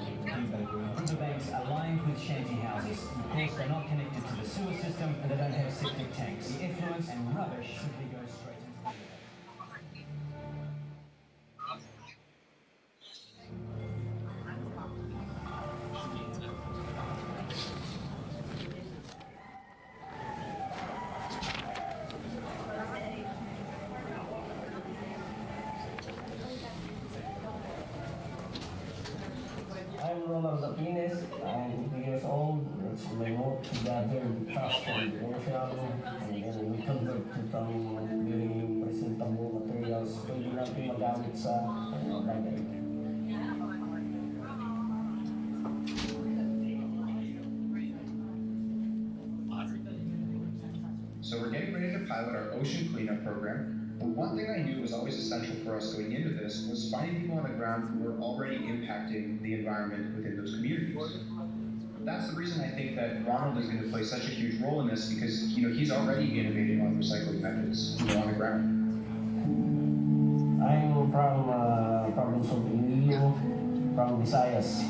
Riverbanks are lined with shanty houses. Of course, they're not connected to the sewer system and they don't have septic tanks. The effluents and rubbish simply go straight into the river. I'm Ronald Zapines. I'm 50 years old. It's my work to gather trust and emotion, and then we convert to some very presentable materials pwede natin magamit sa bagay. So we're getting ready to pilot our ocean cleanup program. But one thing I knew was always essential for us going into this was finding people on the ground who were already impacting the environment within those communities. That's the reason I think that Ronald is going to play such a huge role in this, because he's already innovating on recycling methods on the ground. I'm from province of Iloilo, from Visayas.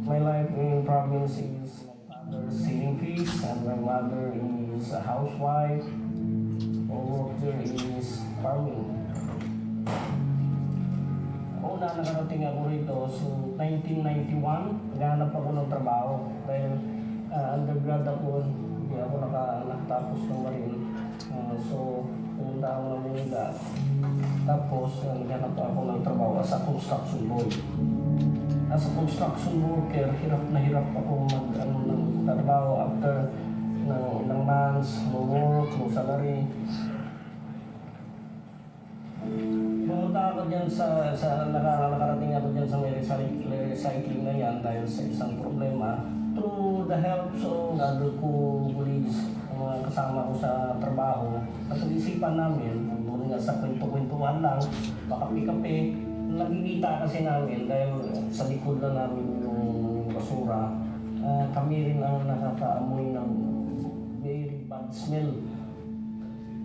My life in province is my father selling fish and my mother is a housewife. My work there is farming. Una nakarating ako rito, so 1991, naghanap ako ng trabaho. Dahil undergrad ako, hindi ako nakatapos ng marine. So, pumunta ako ng Manila. Tapos, naghanap ako ng trabaho as a construction boy. As a construction worker, hirap na hirap ako ng trabaho after ng ilang months, no work, no salary. Pumunta ako dyan nakarating ako dyan sa may recycling na yan dahil sa isang problema. Through the help of other colleagues, mga kasama ko sa trabaho, at pag-isipan namin, doon nga sa kwento-kwentuhan lang, makapi-kape, nagigita kasi namin dahil sa likod na namin yung basura, kami rin ang nakakaamoy ng very bad smell.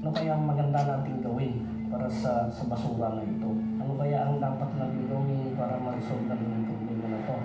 Ano kaya ang maganda natin gawin para sa basura na ito? Ano kaya ang dapat natin gawin para ma-resolve natin yung problema na ito?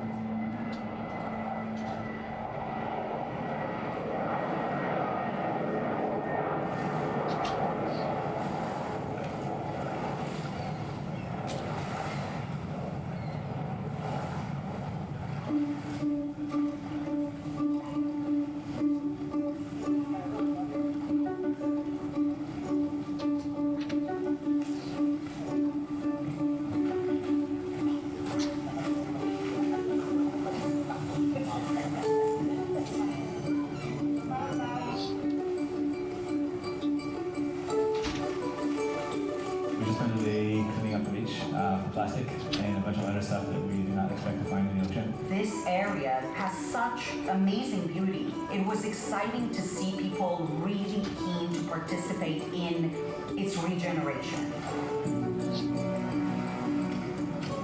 Plastic and a bunch of other stuff that we do not expect to find in the ocean. This area has such amazing beauty. It was exciting to see people really keen to participate in its regeneration.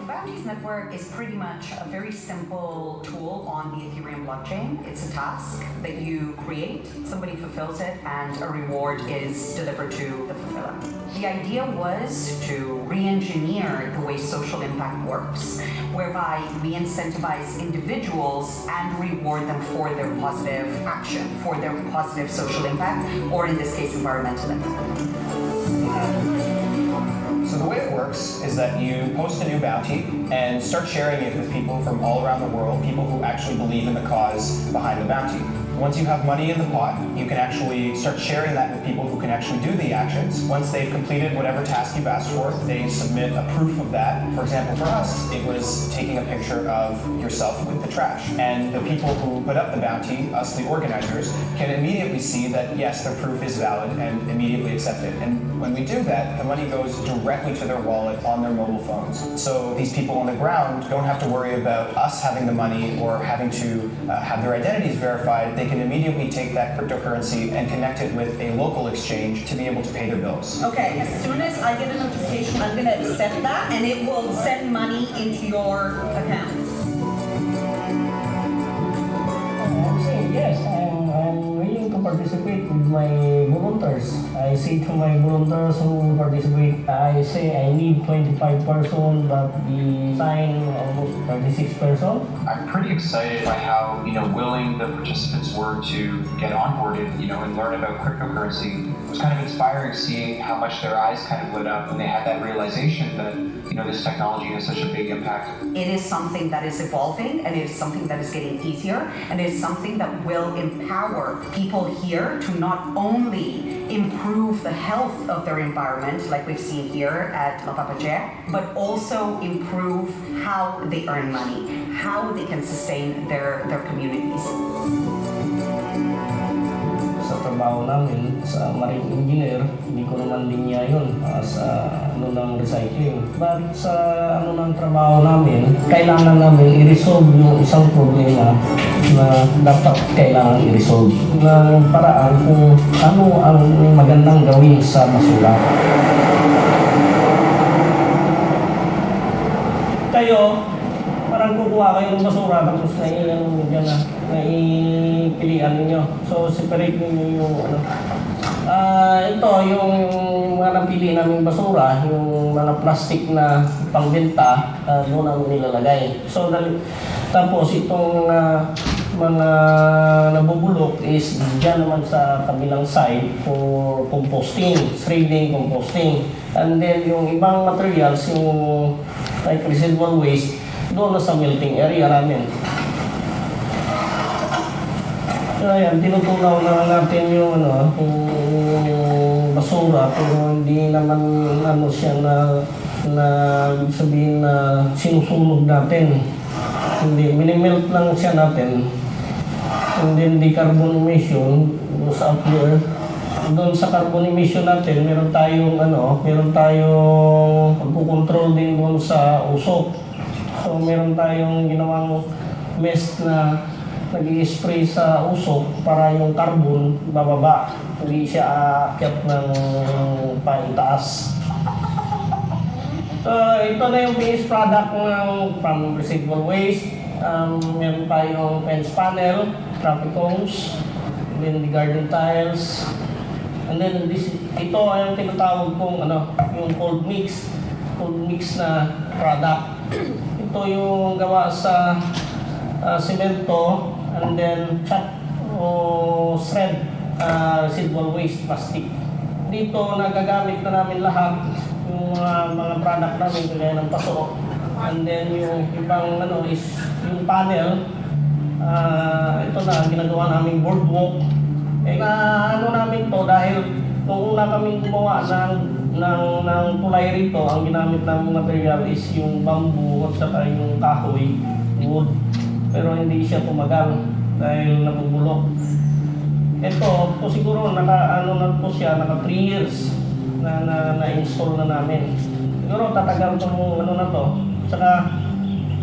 Bounties network is pretty much a very simple tool on the Ethereum blockchain. It's a task that you create, somebody fulfills it, and a reward is delivered to the fulfiller. The idea was to re-engineer the way social impact works, whereby we incentivize individuals and reward them for their positive action, for their positive social impact, or in this case, environmental impact. So the way it works is that you post a new bounty and start sharing it with people from all around the world, people who actually believe in the cause behind the bounty. Once you have money in the pot, you can actually start sharing that with people who can actually do the actions. Once they've completed whatever task you've asked for, they submit a proof of that. For example, for us, it was taking a picture of yourself with the trash. And the people who put up the bounty, us the organizers, can immediately see that yes, their proof is valid and immediately accept it. And when we do that, the money goes directly to their wallet on their mobile phones. So these people on the ground don't have to worry about us having the money or having to have their identities verified. They can immediately take that cryptocurrency and connect it with a local exchange to be able to pay their bills. Okay, as soon as I get a notification, I'm going to accept that, and it will send money into your account. I'm saying yes, I'm willing to participate with my volunteers. I say to my volunteers who participate, I say I need 25 person, but the sign almost 36 person. I'm pretty excited by how willing the participants were to get onboarded, and learn about cryptocurrency. It was kind of inspiring seeing how much their eyes kind of lit up when they had that realization that this technology has such a big impact. It is something that is evolving, and it is something that is getting easier, and it is something that will empower people here to not only improve the health of their environment, like we've seen here at Mapapache, but also improve how they earn money, how they can sustain their communities. Sa trabaho namin, sa marine engineer, hindi ko naman linya yun sa ng recycling. But sa ng trabaho namin, kailangan namin i-resolve yung isang problema na dapat kailangan i-resolve. Ng paraan kung ano ang magandang gawin sa basura. Kayo, parang kukuha kayo ng basura tapos naipilian ninyo. So, separate ninyo yung ito, yung mga napili naming basura, yung mga plastic na pangbenta, doon ang nilalagay. So, tapos itong mga nabubulok is dyan naman sa kabilang side for composting, shredding, composting. And then yung ibang materials, yung like residual waste, doon na sa melting area namin. So ayan, tinutunaw na natin yung basura, pero hindi naman siya na sabihin na sinusunog natin. Hindi, minimelt lang siya natin. And then the carbon emission goes up here. Doon sa carbon emission natin, meron tayong pagkukontrol din doon sa usok. So meron tayong ginawang mesh na nag-i-spray sa usok para yung carbon bababa, hindi siya aakyat ng paitaas. So ito na yung finished product from residual waste. Meron tayong fence panel, traffic cones, then the garden tiles, and then ito ay yung tinatawag kong yung cold mix na product. Ito yung gawa sa semento, and then chop o shred residual waste plastic. Dito nagagamit na namin lahat yung mga product namin kagaya ng paso. And then yung ibang is yung panel. Ito na ginagawa naming boardwalk. Namin to dahil nung una kaming gumawa ng tulay rito, ang ginamit naming material is yung bamboo at saka yung kahoy, wood. Pero hindi siya tumagal dahil nabubulok. Ito, siguro naka 3 years na-install na namin. Siguro tatagal itong na to. Saka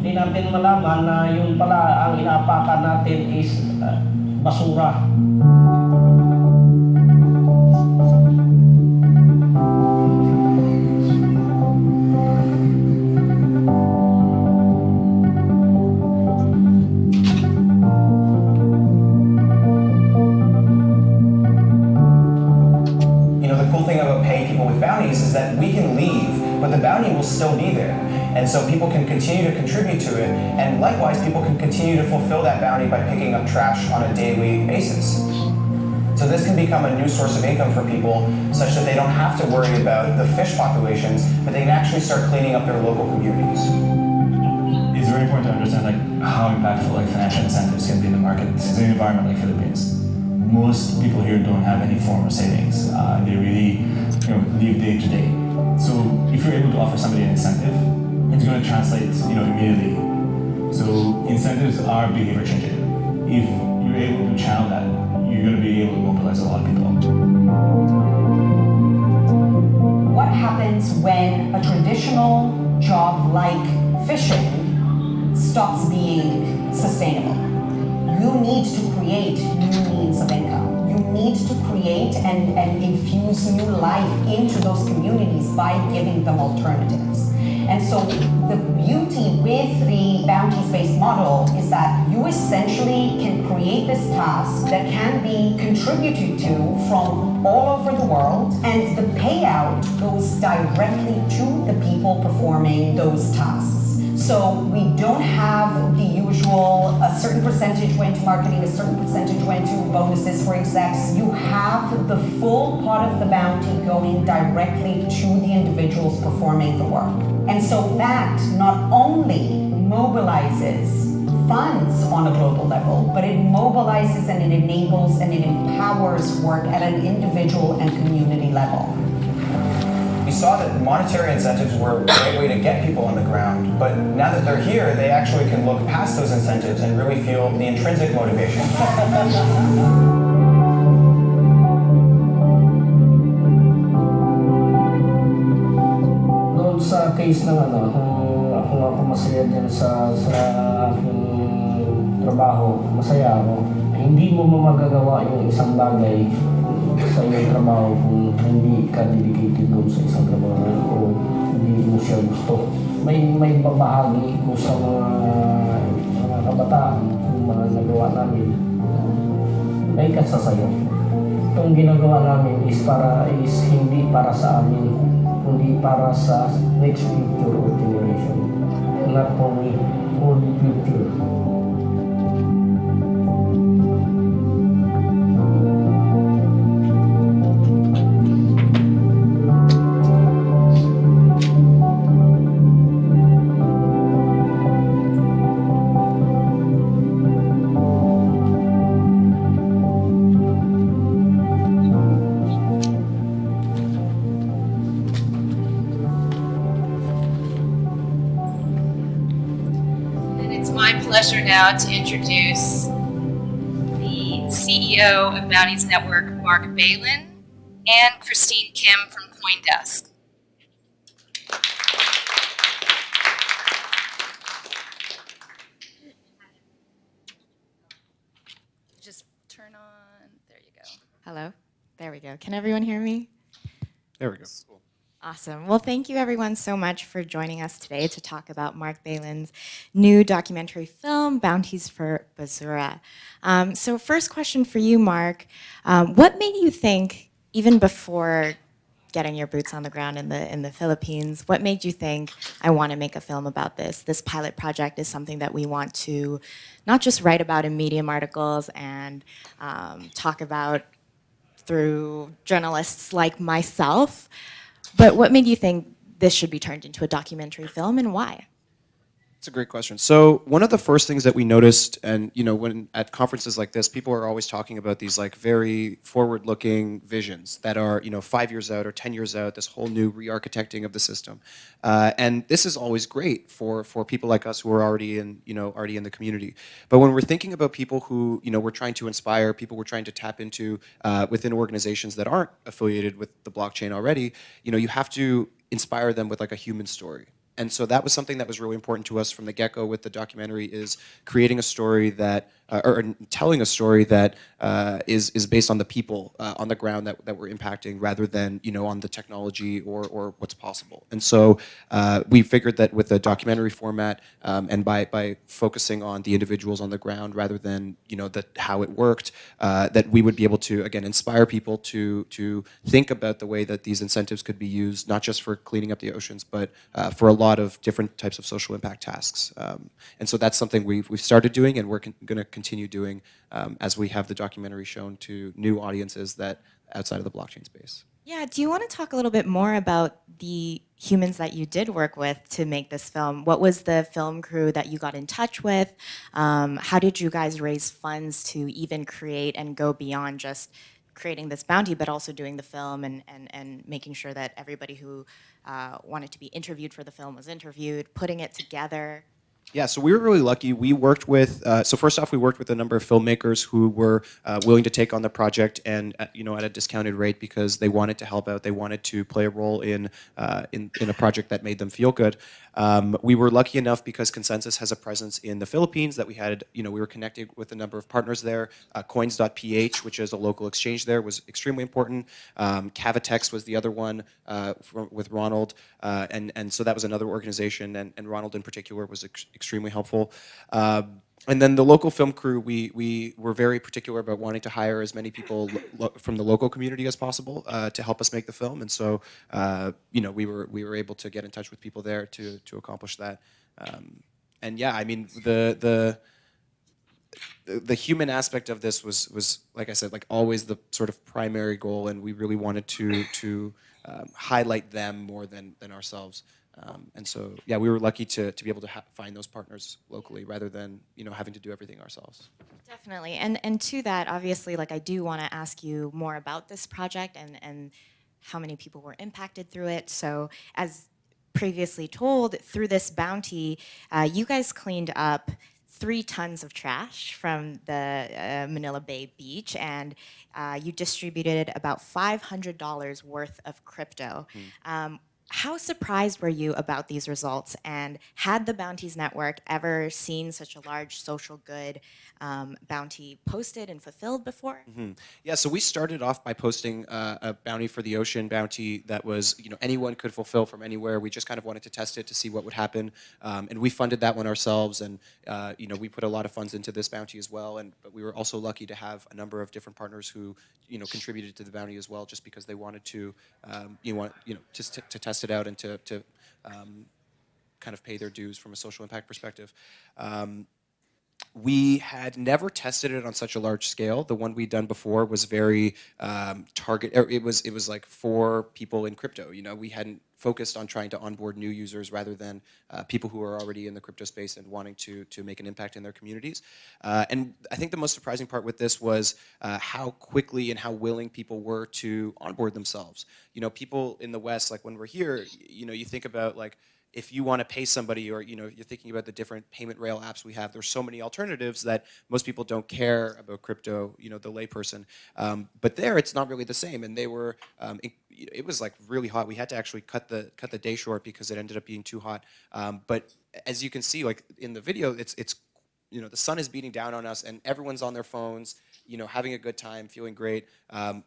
hindi natin malaman na yun pala ang inaapakan natin is basura. Bounties is that we can leave, but the bounty will still be there. And so people can continue to contribute to it, and likewise, people can continue to fulfill that bounty by picking up trash on a daily basis. So this can become a new source of income for people, such that they don't have to worry about the fish populations, but they can actually start cleaning up their local communities. It's very important to understand how impactful financial incentives can be in the market. It's an environment like Philippines. Most people here don't have any form of savings. They really live day to day. So if you're able to offer somebody an incentive, it's going to translate immediately. So incentives are behavior changing. If you're able to channel that, you're going to be able to mobilize a lot of people. What happens when a traditional job like fishing stops being sustainable? You need to create new means of income. You need to create and infuse new life into those communities by giving them alternatives. And so the beauty with the bounties-based model is that you essentially can create this task that can be contributed to from all And the payout goes directly to the people performing those tasks. So we don't have the usual, a certain percentage went to marketing, a certain percentage went to bonuses for execs. You have the full pot of the bounty going directly to the individuals performing the work. And so that not only mobilizes funds on a global level, but it mobilizes and it enables and it empowers work at an individual and community level. We saw that monetary incentives were a great way to get people on the ground, but now that they're here, they actually can look past those incentives and really feel the intrinsic motivation. Doon sa case ng ano, kung ako nga po masaya dyan sa aking trabaho, masaya ako. Hindi mo magagawa yung isang bagay sa iyong trabaho kung hindi ka dedicated doon sa isang trabaho o hindi mo siya gusto. May babahagi ko sa mga kabataan yung mga nagawa namin. May kasasayo. Itong ginagawa namin is hindi para sa amin, kundi para sa next future or generation. Not for me, for the future. Pleasure now to introduce the CEO of Bounties Network, Mark Beylin, and Christine Kim from CoinDesk. Just turn on, there you go. Hello, there we go. Can everyone hear me? There we go. Awesome. Well, thank you everyone so much for joining us today to talk about Mark Beylin's new documentary film, Bounties for Basura. So first question for you, Mark. What made you think, even before getting your boots on the ground in the Philippines, what made you think, I want to make a film about this? This pilot project is something that we want to not just write about in Medium articles and talk about through journalists like myself, but what made you think this should be turned into a documentary film, and why? It's a great question. So one of the first things that we noticed, and when at conferences like this, people are always talking about these like very forward-looking visions that are 5 years out or 10 years out, this whole new re-architecting of the system, and this is always great for people like us who are already in the community. But when we're thinking about people who we're trying to inspire, people we're trying to tap into within organizations that aren't affiliated with the blockchain already, you have to inspire them with like a human story. And so that was something that was really important to us from the get-go with the documentary, is creating a story that, or telling a story that is based on the people on the ground that we're impacting, rather than on the technology or what's possible. And so we figured that with the documentary format, and by focusing on the individuals on the ground rather than how it worked, that we would be able to again inspire people to think about the way that these incentives could be used, not just for cleaning up the oceans, but for a lot of different types of social impact tasks. And so that's something we've started doing, and we're going to continue doing as we have the documentary shown to new audiences that outside of the blockchain space. Yeah, do you want to talk a little bit more about the humans that you did work with to make this film? What was the film crew that you got in touch with? How did you guys raise funds to even create and go beyond just creating this bounty, but also doing the film and making sure that everybody who wanted to be interviewed for the film was interviewed, putting it together? Yeah, so we were really lucky. We worked with, so first off, we worked with a number of filmmakers who were willing to take on the project and at a discounted rate, because they wanted to help out. They wanted to play a role in a project that made them feel good. We were lucky enough because Consensus has a presence in the Philippines that we had, we were connected with a number of partners there. Coins.ph, which is a local exchange there, was extremely important. Cavitex was the other one with Ronald, and so that was another organization, and Ronald in particular was extremely helpful. And then the local film crew, we were very particular about wanting to hire as many people from the local community as possible to help us make the film. And so, we were able to get in touch with people there to accomplish that. And yeah, I mean, the human aspect of this was like I said, like always the sort of primary goal, and we really wanted to highlight them more than ourselves. And so, yeah, we were lucky to be able to find those partners locally rather than having to do everything ourselves. Definitely, and to that, obviously, like I do want to ask you more about this project and how many people were impacted through it. So, as previously told, through this bounty, you guys cleaned up 3 tons of trash from the Manila Bay beach, and you distributed about $500 worth of crypto. How surprised were you about these results? And had the Bounties Network ever seen such a large social good bounty posted and fulfilled before? Yeah, so we started off by posting a bounty for the ocean bounty that was, anyone could fulfill from anywhere. We just kind of wanted to test it to see what would happen, and we funded that one ourselves. And we put a lot of funds into this bounty as well. But we were also lucky to have a number of different partners who, contributed to the bounty as well, just because they wanted to, just to test it out and to kind of pay their dues from a social impact perspective. We had never tested it on such a large scale. The one we'd done before was very target. It was like for people in crypto. We hadn't focused on trying to onboard new users rather than people who are already in the crypto space and wanting to make an impact in their communities. And I think the most surprising part with this was how quickly and how willing people were to onboard themselves. People in the West, like when we're here, you think about like, if you want to pay somebody, or you're thinking about the different payment rail apps we have, there's so many alternatives that most people don't care about crypto, the layperson. But there, it's not really the same. And they were, it was like really hot. We had to actually cut the day short because it ended up being too hot. But as you can see, like in the video, it's the sun is beating down on us, and everyone's on their phones, having a good time, feeling great,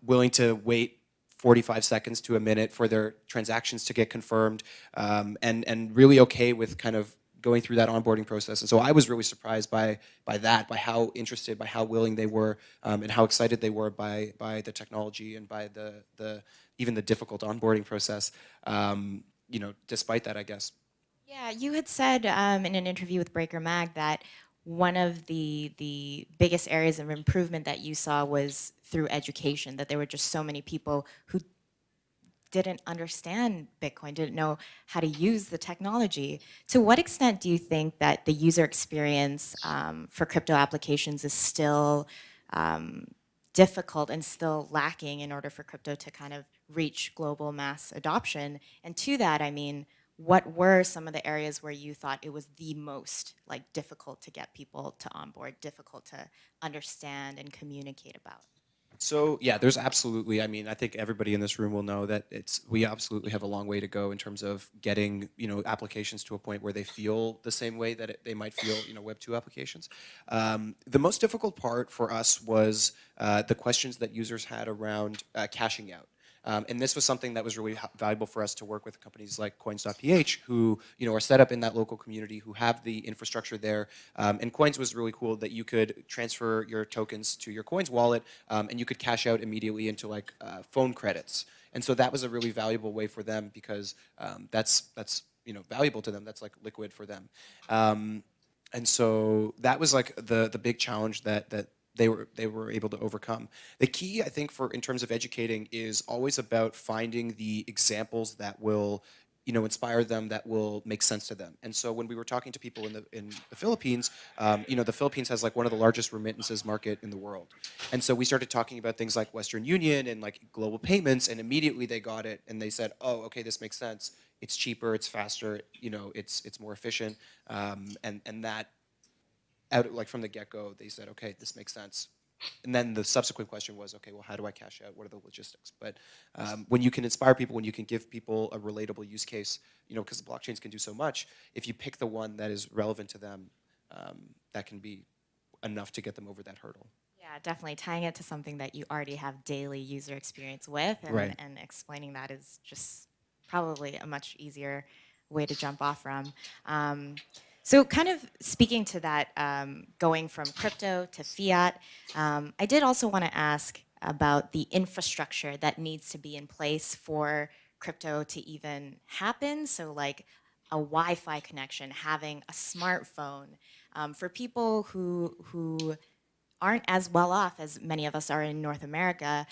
willing to wait 45 seconds to a minute for their transactions to get confirmed, and really okay with kind of going through that onboarding process. And so I was really surprised by that, by how interested, by how willing they were, and how excited they were by the technology and by the even the difficult onboarding process. Despite that, I guess. Yeah, you had said in an interview with Breaker Mag that one of the biggest areas of improvement that you saw was through education, that there were just so many people who didn't understand Bitcoin, didn't know how to use the technology. To what extent do you think that the user experience for crypto applications is still difficult and still lacking in order for crypto to kind of reach global mass adoption? And to that, I mean, what were some of the areas where you thought it was the most difficult to get people to onboard, difficult to understand and communicate about? So yeah, there's absolutely. I mean, I think everybody in this room will know that we absolutely have a long way to go in terms of getting applications to a point where they feel the same way that they might feel Web 2 applications. The most difficult part for us was the questions that users had around cashing out. And this was something that was really valuable for us to work with companies like Coins.ph, who are set up in that local community, who have the infrastructure there. And Coins was really cool that you could transfer your tokens to your Coins wallet, and you could cash out immediately into phone credits. And so that was a really valuable way for them because that's valuable to them. That's like liquid for them. And so that was like the big challenge that they were able to overcome. The key, I think, in terms of educating is always about finding the examples that will inspire them, that will make sense to them. And so when we were talking to people in the Philippines, the Philippines has one of the largest remittances market in the world. And so we started talking about things like Western Union and global payments, and immediately they got it and they said, oh, okay, this makes sense. It's cheaper, it's faster, it's more efficient, and that out from the get-go, they said, okay, this makes sense. And then the subsequent question was, okay, well, how do I cash out? What are the logistics? But when you can inspire people, when you can give people a relatable use case, because the blockchains can do so much, if you pick the one that is relevant to them, that can be enough to get them over that hurdle. Yeah, definitely. Tying it to something that you already have daily user experience with, and, right. and explaining that is just probably a much easier way to jump off from. So kind of speaking to that, going from crypto to fiat, I did also want to ask about the infrastructure that needs to be in place for crypto to even happen. So like a Wi-Fi connection, having a smartphone, for people who aren't as well off as many of us are in North America.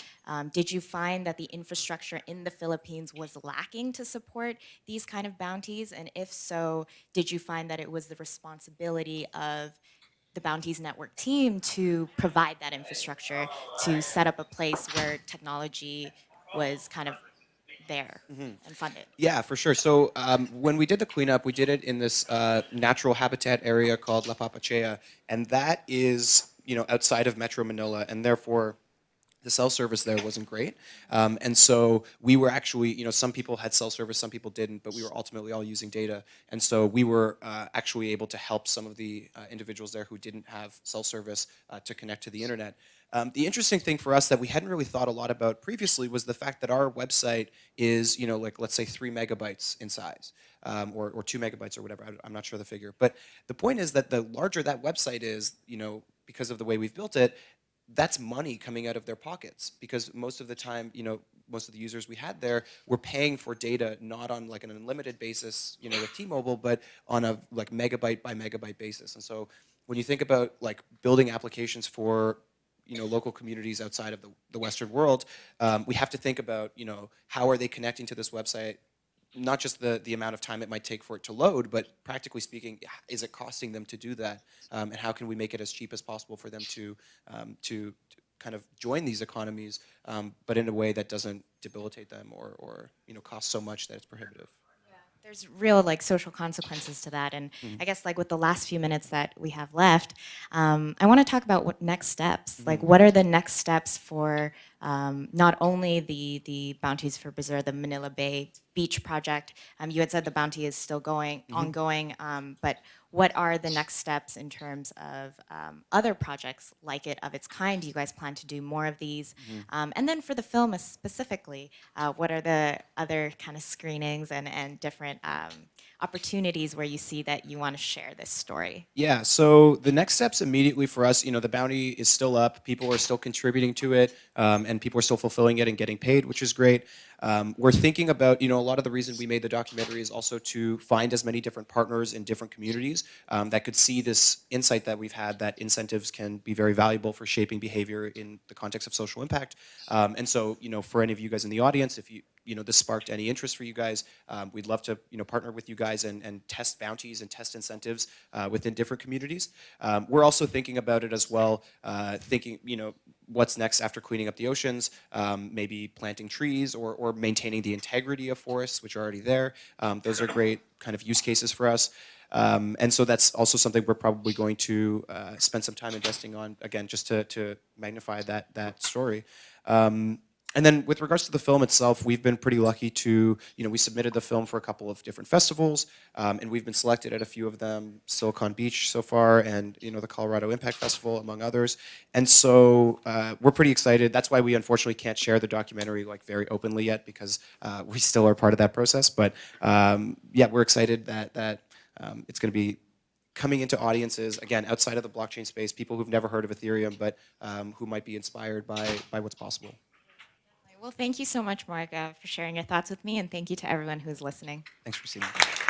Did you find that the infrastructure in the Philippines was lacking to support these kind of bounties? And if so, did you find that it was the responsibility of the Bounties Network team to provide that infrastructure, to set up a place where technology was kind of there and funded? Yeah, for sure. So when we did the cleanup, we did it in this natural habitat area called La Papachea, and that is, outside of Metro Manila, and therefore the cell service there wasn't great. And so we were actually, some people had cell service, some people didn't, but we were ultimately all using data. And so we were actually able to help some of the individuals there who didn't have cell service to connect to the internet. The interesting thing for us that we hadn't really thought a lot about previously was the fact that our website is, like, let's say 3 megabytes in size, or 2 megabytes or whatever. I'm not sure the figure. But the point is that the larger that website is, because of the way we've built it, that's money coming out of their pockets, because most of the time, most of the users we had there were paying for data not on like an unlimited basis, with T-Mobile, but on a like megabyte by megabyte basis. And so when you think about like building applications for local communities outside of the Western world, we have to think about how are they connecting to this website. Not just the amount of time it might take for it to load, but practically speaking, is it costing them to do that? And how can we make it as cheap as possible for them to kind of join these economies, but in a way that doesn't debilitate them or cost so much that it's prohibitive? There's real like social consequences to that, and I guess like with the last few minutes that we have left, I want to talk about what next steps. Like, what are the next steps for not only the Bounties for Brazil, the Manila Bay Beach project? You had said the bounty is still ongoing, but what are the next steps in terms of other projects like it of its kind? Do you guys plan to do more of these? And then for the film specifically, what are the other kind of screenings and different opportunities where you see that you want to share this story? Yeah, so the next steps immediately for us, the bounty is still up. People are still contributing to it, and people are still fulfilling it and getting paid, which is great. We're thinking about, a lot of the reason we made the documentary is also to find as many different partners in different communities that could see this insight that we've had, that incentives can be very valuable for shaping behavior in the context of social impact. And so, for any of you guys in the audience, if this sparked any interest for you guys, we'd love to, partner with you guys and test bounties and test incentives within different communities. We're also thinking about it as well, thinking, what's next after cleaning up the oceans, maybe planting trees or maintaining the integrity of forests, which are already there. Those are great kind of use cases for us. And so that's also something we're probably going to spend some time investing on, again, just to magnify that story. And then with regards to the film itself, we've been pretty lucky to, we submitted the film for a couple of different festivals, and we've been selected at a few of them, Silicon Beach so far, and the Colorado Impact Festival, among others. And so we're pretty excited. That's why we unfortunately can't share the documentary like very openly yet, because we still are part of that process. But yeah, we're excited that it's going to be coming into audiences, again, outside of the blockchain space, people who've never heard of Ethereum, but who might be inspired by what's possible. Well, thank you so much, Mark, for sharing your thoughts with me, and thank you to everyone who's listening. Thanks for seeing me.